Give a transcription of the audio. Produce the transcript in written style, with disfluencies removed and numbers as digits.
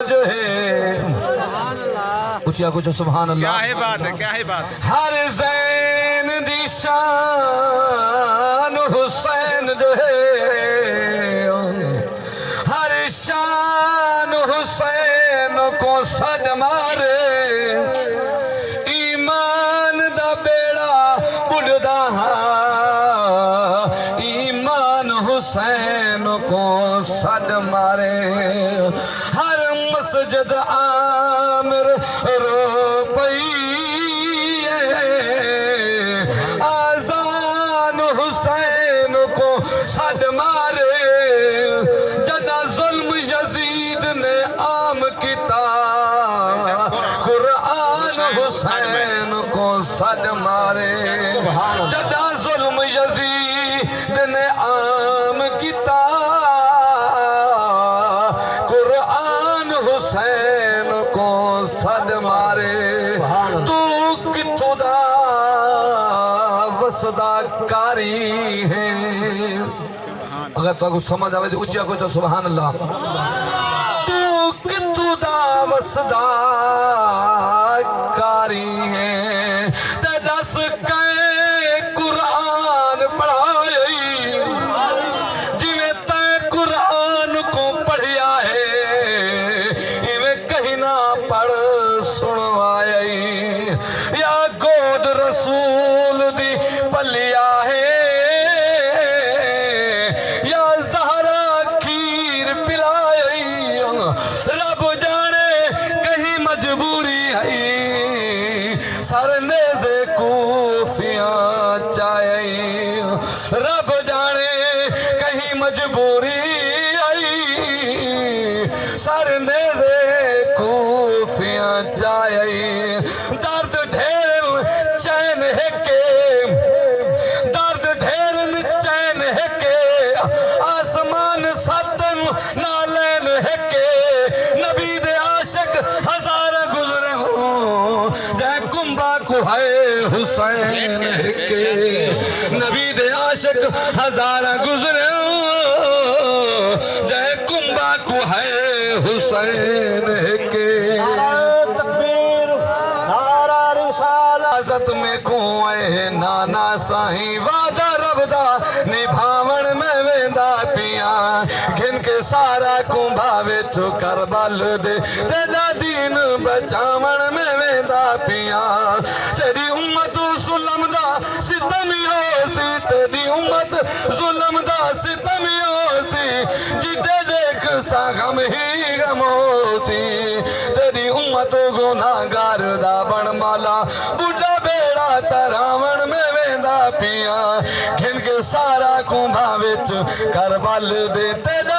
जो है ऊंचा कुछ सुभान अल्लाह। क्या है बात है, क्या है बात है। हर ज़ैन दी शान हुसैन जो है, हर शान हुसैन को सद मारे, ईमान दा बेड़ा बुढ़दा, ईमान हुसैन को सद मारे। हर मस्जिद आमिर रो पई, आज़ान हुसैन को सद मारे। जना जुल्म यजीद ने आम किता, कुरान हुसैन को सद मारे। जना जुल्म यजीद ने आम किता, कुरान हुसैन को सद मारे। तू कितों दा वसदा कारी है, अगर तो समझ आवे तो ऊंचा को तो सुभान अल्लाह। तू कितों दा वसदा कारी है, ते दस के कुरान पढ़ाई, जिवें ते कुरान को पढ़िया है, इवें कहीं ना पढ़ सुनवाई। या गोद रसूल दी पलिया है, या ज़हरा खीर पिलाई। रब जाने कहीं मजबूरी है, सरनेज़े कूफियां चाहे। रब जाने कहीं मजबूरी आई, सरनेज़े कूफियां चाहे। दर्द ढेर चैन है के, दर्द ढेर चैन है के, आसमान सतन नालैन है के। नबी दे आशिक हजार गुजरे हो, जय कुंबा को है हुसैन है के। नबी दे आशिक हजार गुजरे हो, जय कुंबा को है हुसैन है के। में कुएं नाना साईं वादा रबदा निभावण में वेंदा पिया। घिन के सारा कुंभावे चो करबल दे, तेरा दीन बचावण में वेंदा पिया। तेरी उम्मत जुल्म दा सितमी होती, तेरी उम्मत जुल्म दा सितमी होती, जिते देख सा गम ही गम होती। तेरी उम्मत गुनाहगार दा बन माला, बुढ़ा बेड़ा तरावण में वेंदा पिया। घिन के सारा कुंभा विच करबल दे, तेरा